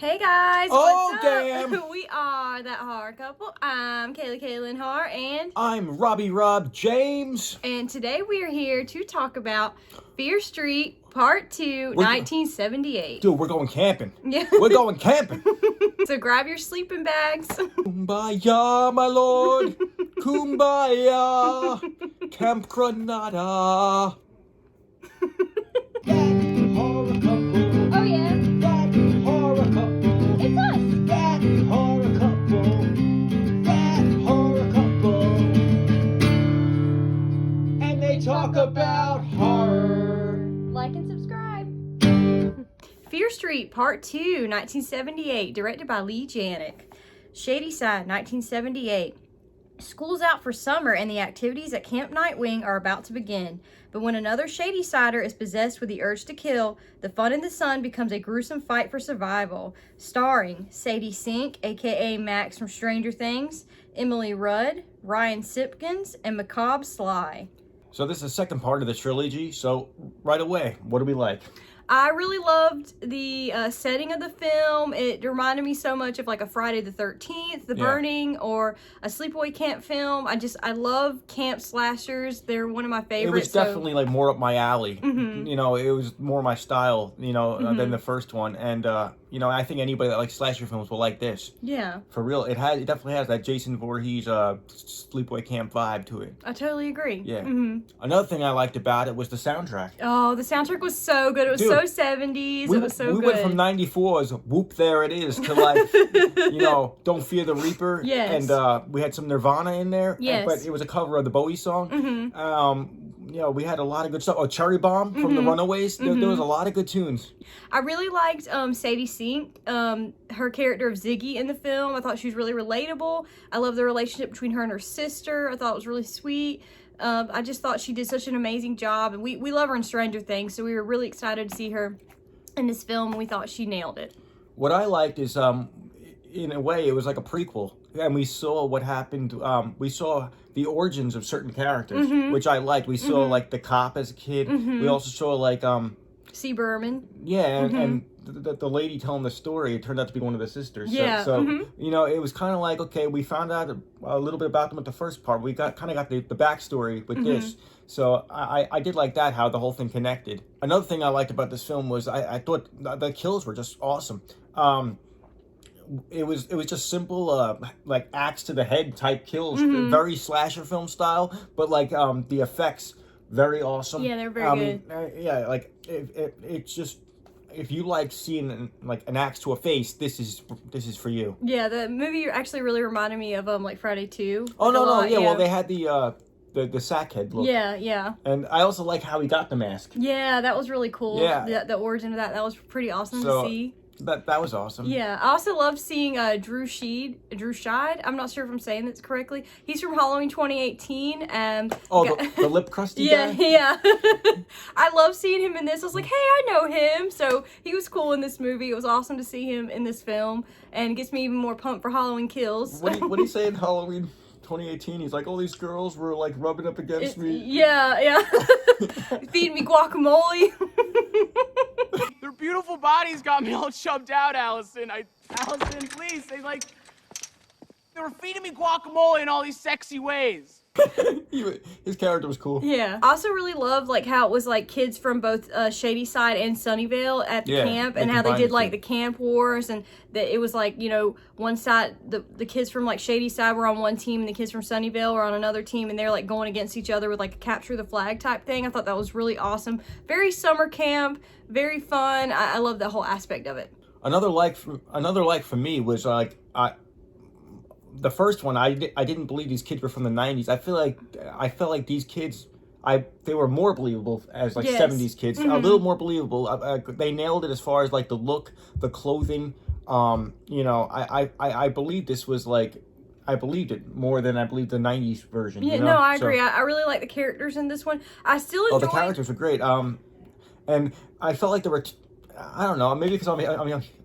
Hey guys, Oh, what's damn. up? We are That Horror Couple. I'm Kaylin Har, I'm Robbie Rob James. and today we are here to talk about Fear Street Part 2, 1978. Dude, we're going camping. Yeah. We're going camping. So grab your sleeping bags. Kumbaya, my lord. Kumbaya. Camp Granada. That horror couple. Oh yeah, That horror couple. it's us. That horror couple. That horror couple. And they talk about horror. Like and subscribe. Fear Street Part 2, 1978, directed by Lee Janik. Shadyside, 1978. School's out for summer and the activities at Camp Nightwing are about to begin. But when another Shadysider is possessed with the urge to kill, the fun in the sun becomes a gruesome fight for survival. Starring Sadie Sink, aka Max from Stranger Things, Emily Rudd, Ryan Simpkins, and Macabre Sly. So this is the second part of the trilogy. So right away, what do we like? I really loved the setting of the film. It reminded me so much of like a Friday the 13th, The Yeah. Burning, or a sleepaway camp film. I love camp slashers. They're one of my It favorites. was definitely like more up my alley. Mhm. You know, it was more my style, than the first one. And, I think anybody that likes slasher films will like this. Yeah, For real, it definitely has that Jason Voorhees sleepaway camp vibe to it. I totally agree. Yeah. hmm Another thing I liked about it was the soundtrack. Oh, the soundtrack was so good. It was Dude, so 70s. It was so we good. went from 94's Whoop There It Is to like, Don't Fear the Reaper. Yes. And we had some Nirvana in there. Yes. But it was a cover of the Bowie song. Mhm. We had a lot of good stuff. Oh, Cherry Bomb from the Runaways. There was a lot of good tunes. I really liked Sadie Sink, her character of Ziggy in the film. I thought she was really relatable. I love the relationship between her and her sister. I thought it was really sweet. I just thought she did such an amazing job. And we love her in Stranger Things, so we were really excited to see her in this film, and we thought she nailed it. What I liked is, in a way, it was like a prequel. And we saw what happened. We saw the origins of certain characters, which I liked. We saw, like, the cop as a kid. We also saw, like, C. Berman. yeah, and the lady telling the story, it turned out to be one of the sisters. Yeah, So it was kind of like, okay, we found out a little bit about them at the first part. We got the backstory with this. So I did like that, how the whole thing connected. Another thing I liked about this film was I thought the kills were just awesome. It was just simple, like axe to the head type kills, very slasher film style, but like the effects very awesome. Yeah, they're very good. Like it's just, if you like seeing like an axe to a face, this is for you. Yeah, the movie actually really reminded me of like Friday 2. Oh Like, a no, lot, yeah. Well, they had the sack head look. Yeah. And I also like how he got the mask. Yeah, that was really cool. Yeah. The origin of that was pretty awesome So, to see. That was awesome. Yeah, I also loved seeing Drew Scheid. I'm not sure if I'm saying this correctly. He's from Halloween 2018. And the lip crusty yeah, guy? yeah. I love seeing him in this. I was like, hey, I know him. So he was cool in this movie. It was awesome to see him in this film, and it gets me even more pumped for Halloween Kills. What do you say in Halloween 2018? He's like, all these girls were like rubbing up against me. Yeah. Feeding me guacamole. Their beautiful bodies got me all chubbed out, Allison. Allison, please. They were feeding me guacamole in all these sexy ways. His character was cool. Yeah. I also really loved like how it was like kids from both Shadyside and Sunnyvale at the camp, and how they did like the camp wars, and that it was like, one side, the kids from like Shadyside were on one team and the kids from Sunnyvale were on another team, and they're like going against each other with like a capture the flag type thing. I thought that was really awesome. Very summer camp, very fun. I love that whole aspect of it. Another like for me was like the first one. I didn't believe these kids were from the 90s. I felt like these kids, they were more believable as like 70s kids. A little more believable. They nailed it as far as like the look, the clothing. I believe this was like, I believed it more than I believed the 90s version. Yeah, no, I agree. I really like the characters in this one. I still enjoy... the characters were great. And I felt like there were... I don't know, maybe because I'm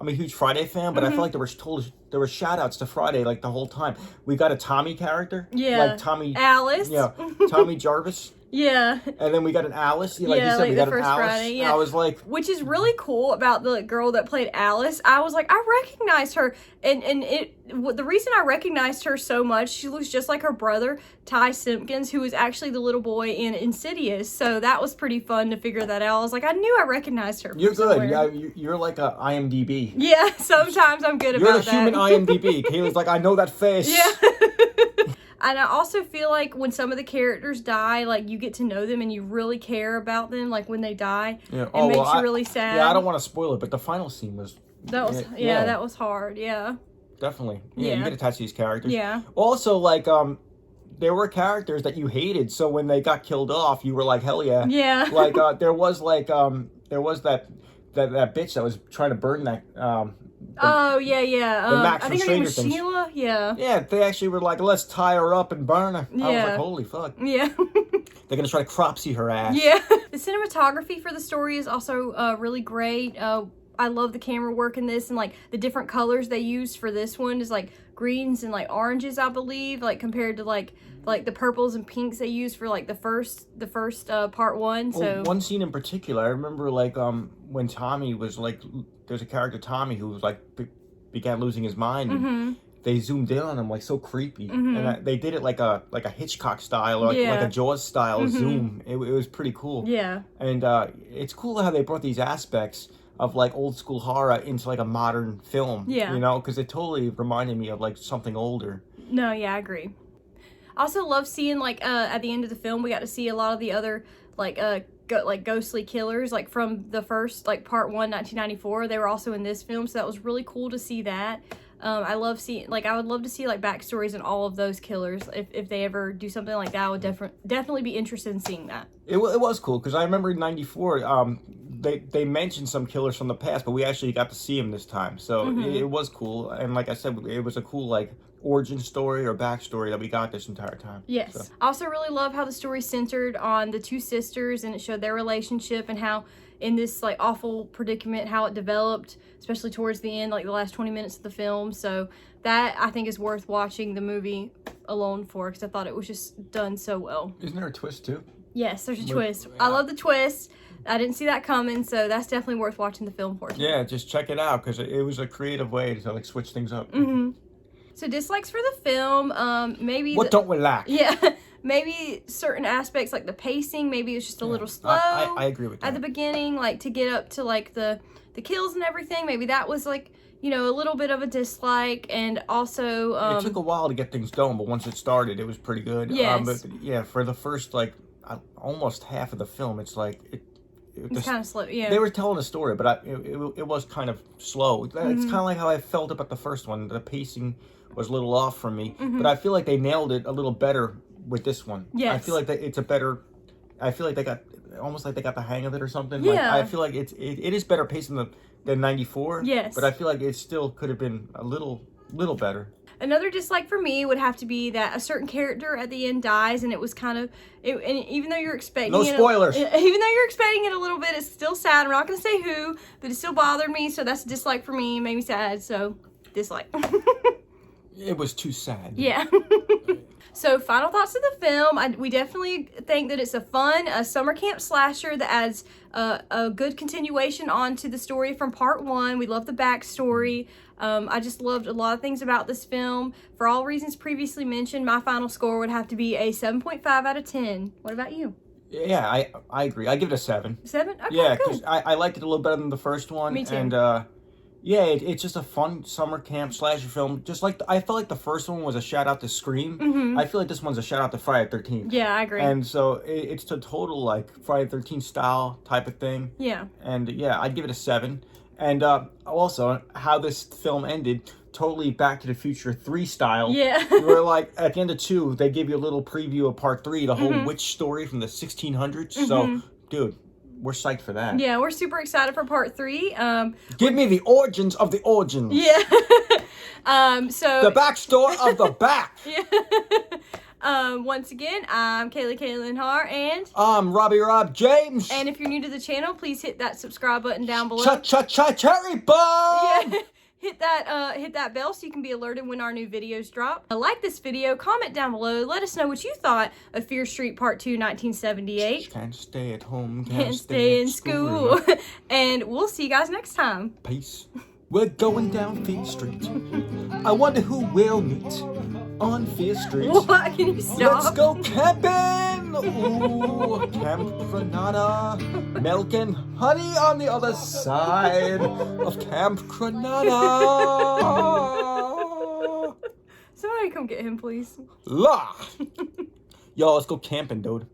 a huge Friday fan, but I feel like there were shout outs to Friday like the whole time. We got a Tommy character. Yeah. Like Tommy. Alice. Yeah. Tommy Jarvis. Yeah. And then we got an Alice. Like Yeah, you said, like we the got an first Alice. Friday, yeah. I was like, Which is really cool about the girl that played Alice. I was like, I recognized her, and the reason I recognized her so much, she looks just like her brother Ty Simpkins, who was actually the little boy in Insidious. So that was pretty fun to figure that out. I was like, I knew I recogned her. you're from good. somewhere. Yeah, you're like a IMDb. Yeah, sometimes I'm good You're about the human that. IMDb. Kayla's like, I know that face. Yeah. And I also feel like when some of the characters die, like you get to know them and you really care about them, like when they die. Yeah. It makes you really sad. Yeah, I don't want to spoil it, but the final scene was. That was that was hard. Yeah. Definitely. Yeah, you Yeah. get attached to these characters. Yeah. Also, like, there were characters that you hated, so when they got killed off, you were like, hell yeah. Yeah. Like, there was that bitch that was trying to burn that. Oh yeah, yeah. Max I from think her name was Stranger Things. Sheila. Yeah. Yeah, they actually were like, let's tie her up and burn her. I was Yeah. like, holy fuck. Yeah. They're gonna try to cropsy her ass. Yeah. The cinematography for the story is also really great. I love the camera work in this, and like the different colors they used for this one is like greens and like oranges, I believe, like compared to like the purples and pinks they used for like the first part one. So Well, one scene in particular, I remember like when Tommy was like, there's a character Tommy who was like began losing his mind. And they zoomed in on him like so creepy, and they did it like a Hitchcock style, or like a Jaws style zoom. It was pretty cool. yeah. And it's cool how they brought these aspects of like old school horror into like a modern film. Yeah. You know, because it totally reminded me of like something older. No, yeah, I agree. I also love seeing like at the end of the film we got to see a lot of the other like ghostly killers like from the first like part 1 1994. They were also in this film, so that was really cool to see that. I love seeing I would love to see like backstories in all of those killers. If they ever do something like that, I would definitely be interested in seeing that. It was cool because I remember in '94 they mentioned some killers from the past, but we actually got to see them this time, so it was cool. And like I said, it was a cool like origin story or backstory that we got this entire time. Yes. So. I also really love how the story centered on the two sisters, and it showed their relationship and how in this like awful predicament how it developed, especially towards the end, like the last 20 minutes of the film. So that I think is worth watching the movie alone for, because I thought it was just done so well. Isn't there a twist too? Yes, there's a twist. I love the twist. I didn't see that coming, so that's definitely worth watching the film for. Yeah, just check it out because it was a creative way to like switch things up. So dislikes for the film, maybe What don't we lack? yeah, maybe certain aspects like the pacing, maybe it's just a little slow. I agree with that. At the beginning, like to get up to like the kills and everything, maybe that was like, you know, a little bit of a dislike. And also it took a while to get things going, but once it started, it was pretty good. Yes. But yeah, for the first like almost half of the film, it's like it's kind of slow. Yeah. They were telling a story, but it was kind of slow. It's kind of like how I felt about the first one. The pacing was a little off from me, but I feel like they nailed it a little better with this one. Yes. I feel like it's a better. I feel like they got almost like they got the hang of it or something. Yeah. Like, I feel like it is better paced than '94. Yes. But I feel like it still could have been a little better. Another dislike for me would have to be that a certain character at the end dies, and it was kind of, and even though you're expecting No spoilers. even though you're expecting it a little bit, it's still sad. I'm not going to say who, but it still bothered me, so that's a dislike for me. It made me sad, so dislike. It was too sad. Yeah. So final thoughts of the film. We definitely think that it's a fun summer camp slasher that adds a good continuation onto the story from part 1. We love the backstory. I just loved a lot of things about this film. For all reasons previously mentioned, my final score would have to be a 7.5 out of 10. What about you? Yeah, I agree. I give it a 7. 7? Okay, Yeah, cool. because I liked it a little better than the first one. Me too. And yeah, it's just a fun summer camp slasher film. Just like I felt like the first one was a shout out to Scream. I feel like this one's a shout out to Friday the 13th. Yeah, I agree. And so it's a total like Friday the 13th style type of thing. Yeah. And yeah, I'd give it a 7. And also how this film ended, totally Back to the Future 3 style. Yeah. Where like at the end of 2, they give you a little preview of part 3, the whole witch story from the 1600s. So, dude, we're psyched for that. Yeah, we're super excited for part 3. Give me the origins of the origins. Yeah. So The backstory of the back. once again, I'm Kayla Kaylin Har, and I'm Rob James. if you're new to the channel, please hit that subscribe button down below. Cherry bomb. Yeah. hit that bell so you can be alerted when our new videos drop. Like this video, comment down below, let us know what you thought of Fear Street Part 2 1978. Can't stay at home, Can't stay in school. And we'll see you guys next time. Peace. We're going down Fear Street. I wonder who we'll meet on Fear Street. What? Can you stop? Let's go camping! Ooh, Camp Granada. Milk and honey on the other side of Camp Granada. Somebody come get him, please. La! Yo, let's go camping, dude.